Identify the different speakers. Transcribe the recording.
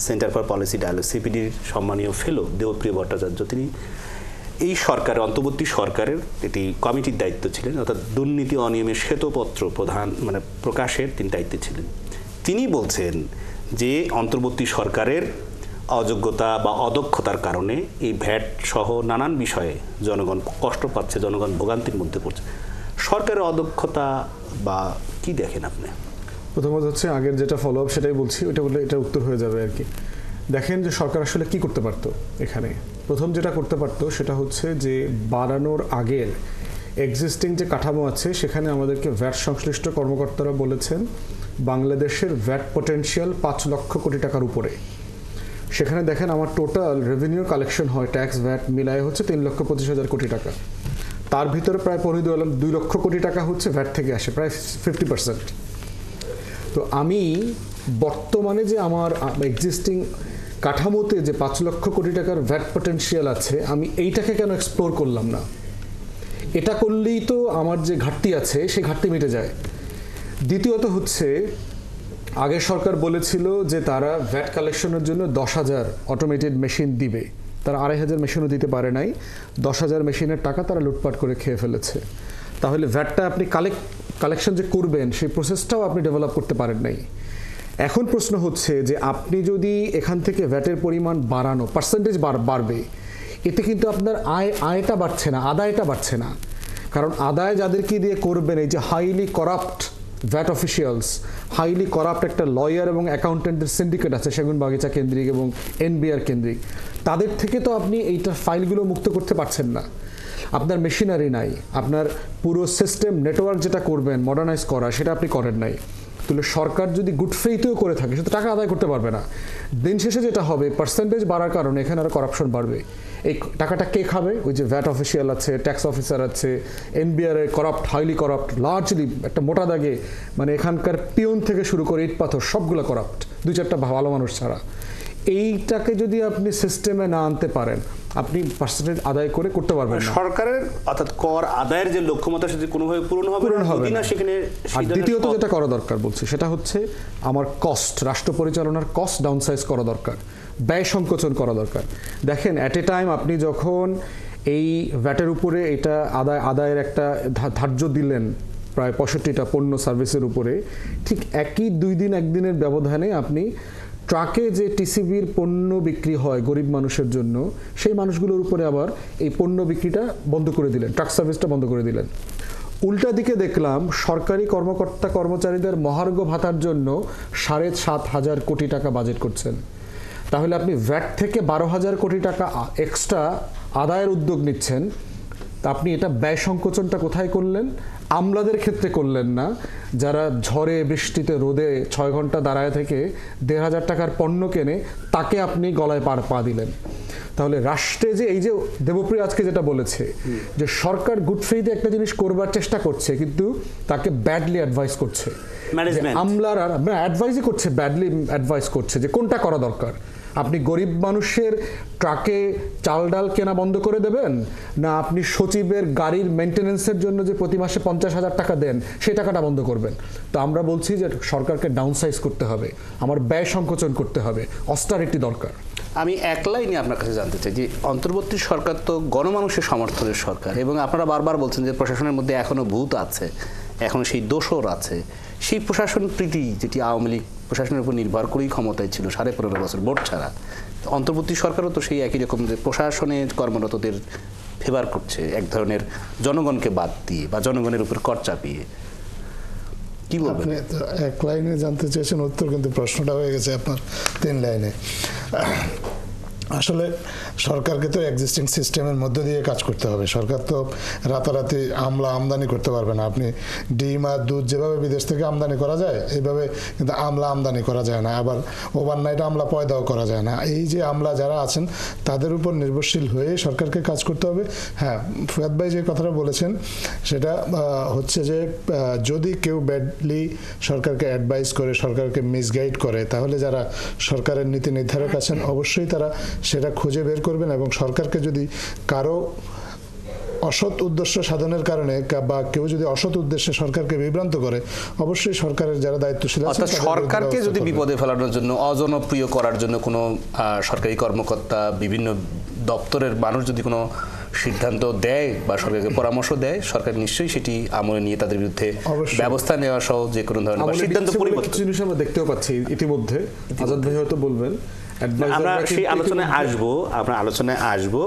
Speaker 1: Centre for policy dialogue সিপিডির সম্মানীয় ফেলো দেবপ্রিয় ভট্টাচার্য, তিনি এই সরকারের অন্তর্বর্তী সরকারের এটি কমিটির দায়িত্ব ছিলেন, অর্থাৎ দুর্নীতি অনিয়মের শ্বেতপত্র প্রকাশের তিনি দায়িত্বে ছিলেন। তিনি বলছেন যে অন্তর্বর্তী সরকারের অযোগ্যতা বা অদক্ষতার কারণে এই ভ্যাট সহ নানান বিষয়ে জনগণ কষ্ট পাচ্ছে, জনগণ ভোগান্তির মধ্যে পড়ছে। সরকারের অদক্ষতা বা কি দেখেন আপনি?
Speaker 2: প্রথমত হচ্ছে আগের যেটা ফলো আপ সেটাই বলছি, ওইটা বললে এটা উত্তর হয়ে যাবে আর কি। দেখেন যে সরকার আসলে কি করতে পারতো এখানে। প্রথম যেটা করতে পারতো সেটা হচ্ছে যে বাড়ানোর আগের এক্সিস্টিং যে কাঠামো আছে সেখানে আমাদেরকে ভ্যাট সংশ্লিষ্ট কর্মকর্তারা বলেছেন বাংলাদেশের ভ্যাট পটেনশিয়াল 5 লক্ষ কোটি টাকার উপরে। সেখানে দেখেন আমার টোটাল রেভিনিউ কালেকশন হয় ট্যাক্স ভ্যাট মিলায় হচ্ছে 3,25,000 কোটি টাকা। তার ভিতরে প্রায় 2 লক্ষ কোটি টাকা হচ্ছে ভ্যাট থেকে আসে, প্রায় 50%। তো আমি বর্তমানে যে আমার এক্সিস্টিং কাঠামোতে যে 5 লক্ষ কোটি টাকার ভ্যাট পটেনশিয়াল আছে, আমি এইটাকে কেন এক্সপ্লোর করলাম না? এটা করলেই তো আমার যে ঘাটতি আছে সেই ঘাটতি মিটে যায়। দ্বিতীয়ত হচ্ছে আগের সরকার বলেছিল যে তারা ভ্যাট কালেকশনের জন্য 10,000 অটোমেটেড মেশিন দিবে, তারা 2,500 মেশিনও দিতে পারে নাই। 10,000 মেশিনের টাকা তারা লুটপাট করে খেয়ে ফেলেছে। তাহলে ভ্যাটটা আপনি কালেকশন যে করবেন সেই প্রসেসটাও আপনি ডেভেলপ করতে পারেন নাই। এখন প্রশ্ন হচ্ছে যে আপনি যদি এখান থেকে ভ্যাটের পরিমাণ বাড়ানো, পার্সেন্টেজ বাড়বে, এতে কিন্তু আপনার আয়টা বাড়ছে না, আদায়টা বাড়ছে না। কারণ আদায় যাদেরকে দিয়ে করবেন, এই যে highly corrupt VAT officials, highly corrupt একটা লয়ার এবং অ্যাকাউন্টেন্টদের সিন্ডিকেট আছে সেগুনবাগিচা কেন্দ্রিক এবং এনবিআর কেন্দ্রিক, তাদের থেকে তো আপনি এইটার ফাইলগুলো মুক্ত করতে পারছেন না। আপনার মেশিনারি নাই, আপনার পুরো সিস্টেম নেটওয়ার্ক যেটা করবেন মডার্নাইজ করা সেটা আপনি করেন নাই। তাহলে সরকার যদি গুড ফেইথেও করে থাকে সে তো টাকা আদায় করতে পারবে না। দিন শেষে যেটা হবে, পার্সেন্টেজ বাড়ার কারণে এখানে আরও করাপশন বাড়বে। এই টাকাটা কে খাবে? ওই যে ভ্যাট অফিসিয়াল আছে, ট্যাক্স অফিসার আছে, NBR corrupt, highly corrupt, largely একটা মোটা দাগে, মানে এখানকার পিয়ন থেকে শুরু করে ইট পাথর সবগুলো করাপ্ট, 2-4টা ভালো মানুষ ছাড়া। এইটাকে যদি আপনি সিস্টেমে না আনতে পারেন, আপনি পার্সেন্টেজ আদায় করতে পারবেন না।
Speaker 1: সরকারের অর্থাৎ কর আদায়ের যে লক্ষ্যমাত্রা সেটা কোনোভাবে পূরণ হবে না সেখানে।
Speaker 2: আর দ্বিতীয়ত যেটা করা দরকার বলছি সেটা হচ্ছে আমার কস্ট, রাষ্ট্র পরিচালনার কস্ট ডাউনসাইজ করা দরকার, ব্যয় সংকোচন করা দরকার। দেখেন অ্যাট এ টাইম আপনি যখন এই ভ্যাটের উপরে এটা আদায়ের একটা ধার্য দিলেন প্রায় 65টা পণ্য সার্ভিসের উপরে, ঠিক একই 2 দিন 1 দিনের ব্যবধানে আপনি ট্রাকে যে টিসিবির পণ্য বিক্রি হয় গরিব মানুষের জন্য, সেই মানুষগুলোর উপরে আবার এই পণ্য বিক্রিটা বন্ধ করে দিলেন, ট্রাক সার্ভিসটা বন্ধ করে দিলেন। উল্টা দিকে দেখলাম সরকারি কর্মকর্তা কর্মচারীদের মহার্ঘ ভাতার জন্য 7,500 কোটি টাকা বাজেট করছেন। তাহলে আপনি ভ্যাট থেকে 12,000 কোটি টাকা এক্সট্রা আদায়ের উদ্যোগ নিচ্ছেন, তা আপনি এটা ব্যয় সংকোচনটা কোথায় করলেন? আমলাদের ক্ষেত্রে করলেন না, যারা ঝড়ে বৃষ্টিতে রোদে 6 ঘন্টা দাঁড়ায় থেকে 1,500 টাকার পণ্য কেনে, তাকে আপনি গলায় পা দিলেন। তাহলে রাষ্ট্রে যে এই যে দেবপ্রিয় আজকে যেটা বলেছে যে সরকার গুড ফেইথে একটা জিনিস করবার চেষ্টা করছে কিন্তু তাকে ব্যাডলি অ্যাডভাইস করছে, আমলারা অ্যাডভাইসই করছে, ব্যাডলি অ্যাডভাইস করছে যে কোনটা করা দরকার। আপনি গরিব মানুষের ট্রাকে চাল ডাল কেনা বন্ধ করে দেবেন, না আপনি সচিবের গাড়ির মেনটেন্যান্সের জন্য যে প্রতি মাসে 50,000 টাকা দেন সেই টাকাটা বন্ধ করবেন? তো আমরা বলছি যে সরকারকে ডাউনসাইজ করতে হবে, আমার ব্যয় সংকোচন করতে হবে, অস্টারিটি দরকার।
Speaker 1: আমি এক লাইনে আপনার কাছে জানতে চাই যে অন্তর্বর্তী সরকার তো গণমানুষের সমর্থনের সরকার, এবং আপনারা বারবার বলছেন যে প্রশাসনের মধ্যে এখনো ভূত আছে, এখনো সেই দোসর আছে। সেই প্রশাসন প্রীতি যেটি আওয়ামী লীগ প্রশাসনের উপর নির্ভর করেই ক্ষমতায় ছিল 15.5 বছর ভোট ছাড়া, অন্তর্বর্তী সরকারও তো সেই একই রকম যে প্রশাসনে কর্মরতদের ফেভার করছে এক ধরনের জনগণকে বাদ দিয়ে বা জনগণের উপর কর চাপিয়ে। কি বলবেন?
Speaker 3: আপনি এক লাইনে জানতে চেয়েছেন উত্তর, কিন্তু প্রশ্নটা হয়ে গেছে আপনার 3 লাইনে। আসলে সরকারকে তো এক্সিস্টিং সিস্টেমের মধ্যে দিয়ে কাজ করতে হবে। সরকার তো রাতারাতি আমলা আমদানি করতে পারবে না। আপনি ডিম আর দুধ যেভাবে বিদেশ থেকে আমদানি করা যায় এইভাবে কিন্তু আমলা আমদানি করা যায় না, আবার ওভারনাইট আমলা পয়দাও করা যায় না। এই যে আমলা যারা আছেন তাদের উপর নির্ভরশীল হয়ে সরকারকে কাজ করতে হবে। হ্যাঁ, ফুয়াদ ভাই যে কথাটা বলেছেন সেটা হচ্ছে যে যদি কেউ ব্যাডলি সরকারকে অ্যাডভাইস করে, সরকারকে মিসগাইড করে, তাহলে যারা সরকারের নীতি নির্ধারক আছেন অবশ্যই তারা সেটা খুঁজে বের করবেন এবং সরকারকে যদি কারো অসৎ উদ্দেশ্য সাধনের কারণে বা কেউ যদি অসৎ উদ্দেশ্যে সরকারকে বিভ্রান্ত করে, অবশ্যই সরকারের যারা দায়িত্বশীল আছেন
Speaker 1: অর্থাৎ সরকারকে যদি বিপদে ফেলানোর জন্য, অজনপ্রিয় করার জন্য কোনো সরকারি কর্মকর্তা, বিভিন্ন দপ্তরের মানুষ যদি কোনো সিদ্ধান্ত দেয় বা সরকারকে পরামর্শ দেয়, সরকার নিশ্চয়ই সেটি আমলে নিয়ে তাদের বিরুদ্ধে ব্যবস্থা নেওয়া সহ যে কোনো ধরনের সিদ্ধান্ত পরিবর্তন।
Speaker 2: কিছু জিনিস আমরা দেখতেও পাচ্ছি ইতিমধ্যে, আজাদ ভাই হয়তো বলবেন।
Speaker 1: আমরা সেই আলোচনায় আসবো,